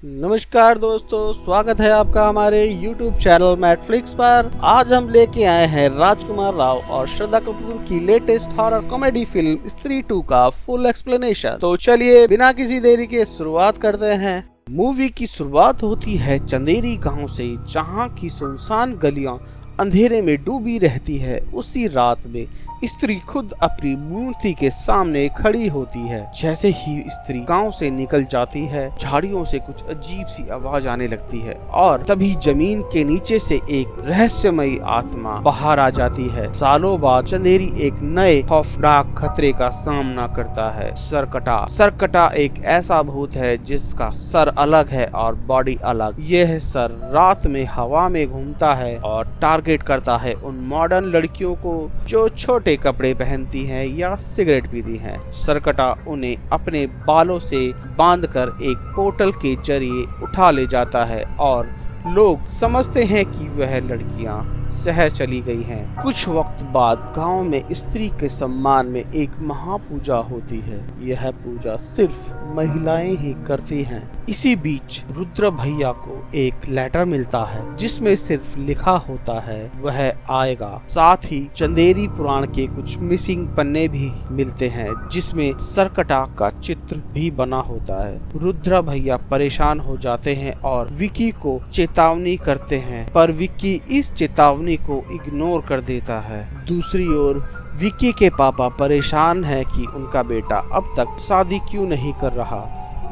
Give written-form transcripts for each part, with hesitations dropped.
नमस्कार दोस्तों, स्वागत है आपका हमारे YouTube चैनल मैटफ्लिक्स पर। आज हम लेके आए हैं राजकुमार राव और श्रद्धा कपूर की लेटेस्ट हॉरर कॉमेडी फिल्म स्त्री 2 का फुल एक्सप्लेनेशन। तो चलिए बिना किसी देरी के शुरुआत करते हैं। मूवी की शुरुआत होती है चंदेरी गांव से, जहां की सुनसान गलियां अंधेरे में डूबी रहती है। उसी रात में स्त्री खुद अपनी मूर्ति के सामने खड़ी होती है। जैसे ही स्त्री गांव से निकल जाती है, झाड़ियों से कुछ अजीब सी आवाज आने लगती है और तभी जमीन के नीचे से एक रहस्यमयी आत्मा बाहर आ जाती है। सालों बाद चंदेरी एक नए खौफनाक खतरे का सामना करता है। सरकटा एक ऐसा भूत है जिसका सर अलग है और बॉडी अलग। यह सर रात में हवा में घूमता है और टारगेट करता है उन मॉडर्न लड़कियों को जो छोटे कपड़े पहनती हैं या सिगरेट पीती हैं। सरकटा उन्हें अपने बालों से बांधकर एक पोर्टल के जरिए उठा ले जाता है और लोग समझते हैं कि वह लड़कियां शहर चली गई हैं। कुछ वक्त बाद गांव में स्त्री के सम्मान में एक महापूजा होती है। यह पूजा सिर्फ महिलाएं ही करती हैं। इसी बीच रुद्र भैया को एक लेटर मिलता है जिसमें सिर्फ लिखा होता है वह आएगा। साथ ही चंदेरी पुराण के कुछ मिसिंग पन्ने भी मिलते हैं जिसमें सरकटा का चित्र भी बना होता है। रुद्र भैया परेशान हो जाते हैं और विकी को चेतावनी करते हैं, पर विकी इस चेतावनी को इग्नोर कर देता है। दूसरी ओर विकी के पापा परेशान हैं कि उनका बेटा अब तक शादी क्यों नहीं कर रहा,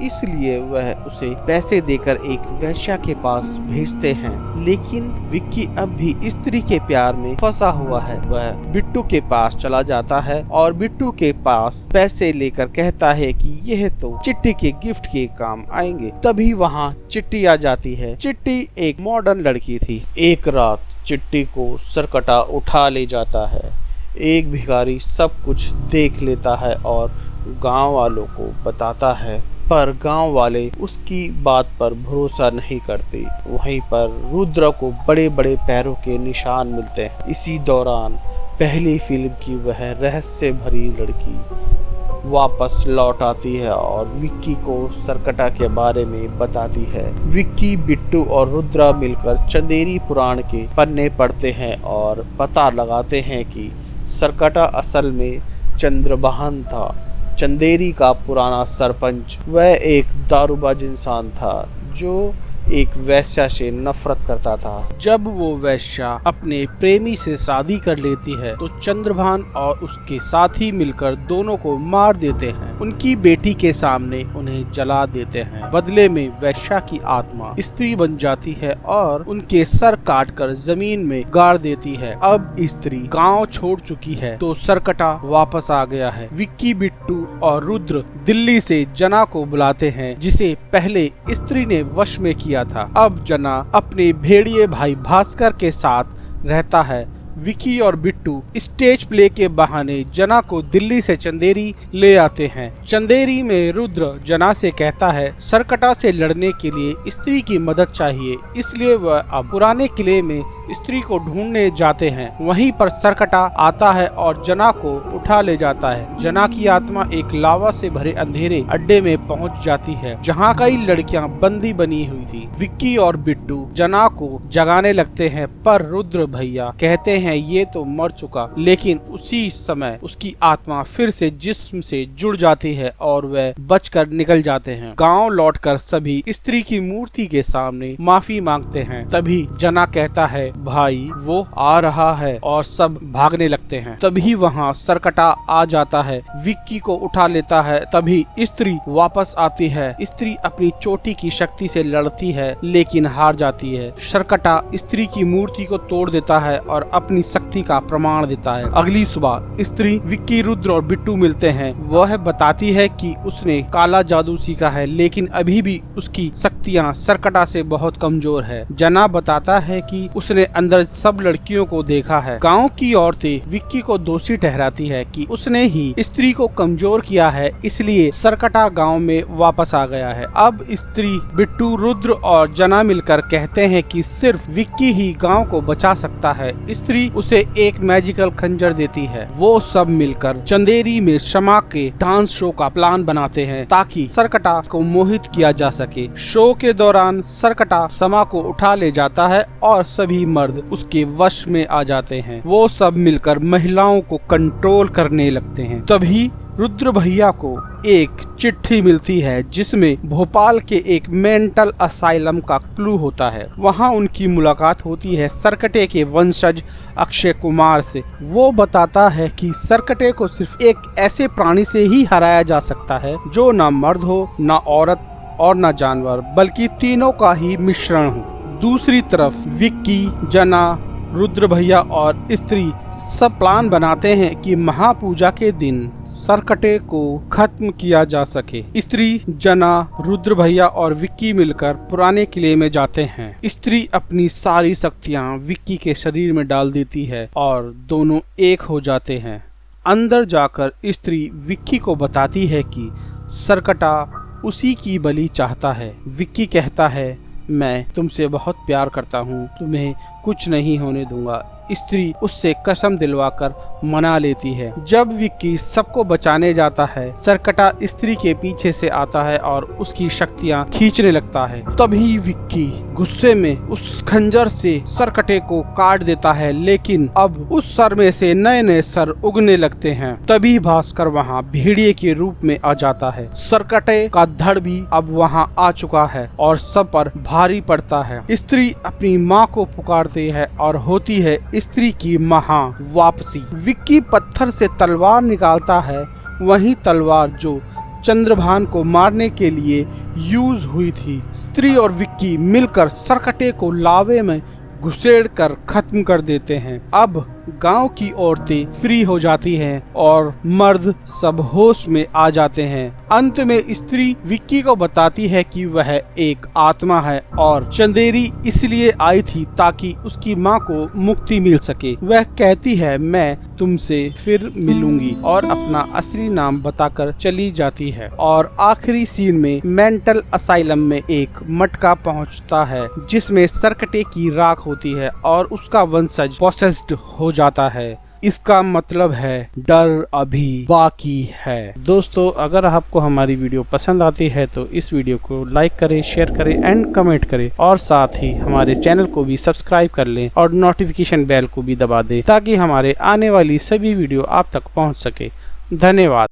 इसलिए वह उसे पैसे देकर एक वेश्या के पास भेजते हैं। लेकिन विक्की अब भी स्त्री के प्यार में फंसा हुआ है। वह बिट्टू के पास चला जाता है और बिट्टू के पास पैसे लेकर कहता है कि यह तो चिट्टी के गिफ्ट के काम आएंगे। तभी वहाँ चिट्टी आ जाती है। चिट्टी एक मॉडर्न लड़की थी। एक रात चिट्टी को सरकटा उठा ले जाता है। एक भिखारी सब कुछ देख लेता है और गांव वालों को बताता है, पर गांव वाले उसकी बात पर भरोसा नहीं करते। वहीं पर रुद्र को बड़े बड़े पैरों के निशान मिलते हैं। इसी दौरान पहली फिल्म की वह रहस्य भरी लड़की वापस लौट आती है और विक्की को सरकटा के बारे में बताती है। विक्की, बिट्टू और रुद्र मिलकर चंदेरी पुराण के पन्ने पढ़ते हैं और पता लगाते हैं कि सरकटा असल में चंद्रभान था, चंदेरी का पुराना सरपंच। वह एक दारूबाज इंसान था जो एक वेश्या से नफरत करता था। जब वो वेश्या अपने प्रेमी से शादी कर लेती है तो चंद्रभान और उसके साथी मिलकर दोनों को मार देते हैं। उनकी बेटी के सामने उन्हें जला देते हैं। बदले में वेश्या की आत्मा स्त्री बन जाती है और उनके सर काटकर जमीन में गाड़ देती है। अब स्त्री गांव छोड़ चुकी है तो सरकटा वापस आ गया है। विक्की, बिट्टू और रुद्र दिल्ली से जना को बुलाते हैं जिसे पहले स्त्री ने वश में किया था। अब जना अपने भेड़िए भाई भास्कर के साथ रहता है। विकी और बिट्टू स्टेज प्ले के बहाने जना को दिल्ली से चंदेरी ले आते हैं। चंदेरी में रुद्र जना से कहता है सरकटा से लड़ने के लिए स्त्री की मदद चाहिए, इसलिए वह अब पुराने किले में स्त्री को ढूंढने जाते हैं। वहीं पर सरकटा आता है और जना को उठा ले जाता है। जना की आत्मा एक लावा से भरे अंधेरे अड्डे में पहुंच जाती है जहां कई लड़कियां बंदी बनी हुई थी। विक्की और बिट्टू जना को जगाने लगते हैं, पर रुद्र भैया कहते हैं ये तो मर चुका। लेकिन उसी समय उसकी आत्मा फिर से जिस्म से जुड़ जाती है और वह बचकर निकल जाते हैं। गांव लौटकर सभी स्त्री की मूर्ति के सामने माफी मांगते हैं। तभी जना कहता है भाई वो आ रहा है और सब भागने लगते हैं। तभी वहाँ सरकटा आ जाता है, विक्की को उठा लेता है। तभी स्त्री वापस आती है। स्त्री अपनी चोटी की शक्ति से लड़ती है लेकिन हार जाती है। सरकटा स्त्री की मूर्ति को तोड़ देता है और अपनी शक्ति का प्रमाण देता है। अगली सुबह स्त्री, विक्की, रुद्र और बिट्टू मिलते हैं। वह बताती है कि उसने काला जादू सीखा है लेकिन अभी भी उसकी शक्तियाँ सरकटा से बहुत कमजोर है। जना बताता है कि उसने अंदर सब लड़कियों को देखा है। गांव की औरतें विक्की को दोषी ठहराती है कि उसने ही स्त्री को कमजोर किया है, इसलिए सरकटा गांव में वापस आ गया है। अब स्त्री, बिट्टू, रुद्र और जना मिलकर कहते हैं कि सिर्फ विक्की ही गांव को बचा सकता है। स्त्री उसे एक मैजिकल खंजर देती है। वो सब मिलकर चंदेरी में शमा के डांस शो का प्लान बनाते हैं ताकि सरकटा को मोहित किया जा सके। शो के दौरान सरकटा शमा को उठा ले जाता है और सभी मर्द उसके वश में आ जाते हैं। वो सब मिलकर महिलाओं को कंट्रोल करने लगते हैं। तभी रुद्र भैया को एक चिट्ठी मिलती है जिसमें भोपाल के एक मेंटल असाइलम का क्लू होता है। वहां उनकी मुलाकात होती है सरकटे के वंशज अक्षय कुमार से। वो बताता है कि सरकटे को सिर्फ एक ऐसे प्राणी से ही हराया जा सकता है जो ना मर्द हो, ना औरत और ना जानवर, बल्कि तीनों का ही मिश्रण हो। दूसरी तरफ विक्की, जना, रुद्र भैया और स्त्री सब प्लान बनाते हैं कि महापूजा के दिन सरकटे को खत्म किया जा सके। स्त्री, जना, रुद्र भैया और विक्की मिलकर पुराने किले में जाते हैं। स्त्री अपनी सारी शक्तियां विक्की के शरीर में डाल देती है और दोनों एक हो जाते हैं। अंदर जाकर स्त्री विक्की को बताती है कि सरकटा उसी की बलि चाहता है। विक्की कहता है, मैं तुमसे बहुत प्यार करता हूँ, तुम्हें कुछ नहीं होने दूंगा। स्त्री उससे कसम दिलवाकर मना लेती है। जब विक्की सबको बचाने जाता है, सरकटा स्त्री के पीछे से आता है और उसकी शक्तियां खींचने लगता है। तभी विक्की गुस्से में उस खंजर से सरकटे को काट देता है, लेकिन अब उस सर में से नए नए सर उगने लगते हैं। तभी भास्कर वहां भेड़िए के रूप में आ जाता है। सरकटे का धड़ भी अब वहां आ चुका है और सब पर भारी पड़ता है। स्त्री अपनी माँ को पुकारती है और होती है स्त्री की महा वापसी। विक्की पत्थर से तलवार निकालता है, वही तलवार जो चंद्रभान को मारने के लिए यूज हुई थी। स्त्री और विक्की मिलकर सरकटे को लावे में घुसेड़ कर खत्म कर देते हैं। अब गांव की औरतें फ्री हो जाती हैं और मर्द सब होश में आ जाते हैं। अंत में स्त्री विक्की को बताती है कि वह एक आत्मा है और चंदेरी इसलिए आई थी ताकि उसकी माँ को मुक्ति मिल सके। वह कहती है, मैं तुमसे फिर मिलूंगी, और अपना असली नाम बताकर चली जाती है। और आखिरी सीन में मेंटल असाइलम में एक मटका पहुंचता है जिसमें सरकटे की राख होती है और उसका वंशज पोसेस्ड हो जाता है। इसका मतलब है डर अभी बाकी है। दोस्तों, अगर आपको हमारी वीडियो पसंद आती है तो इस वीडियो को लाइक करें, शेयर करें एंड कमेंट करें, और साथ ही हमारे चैनल को भी सब्सक्राइब कर लें और नोटिफिकेशन बेल को भी दबा दें ताकि हमारे आने वाली सभी वीडियो आप तक पहुंच सके। धन्यवाद।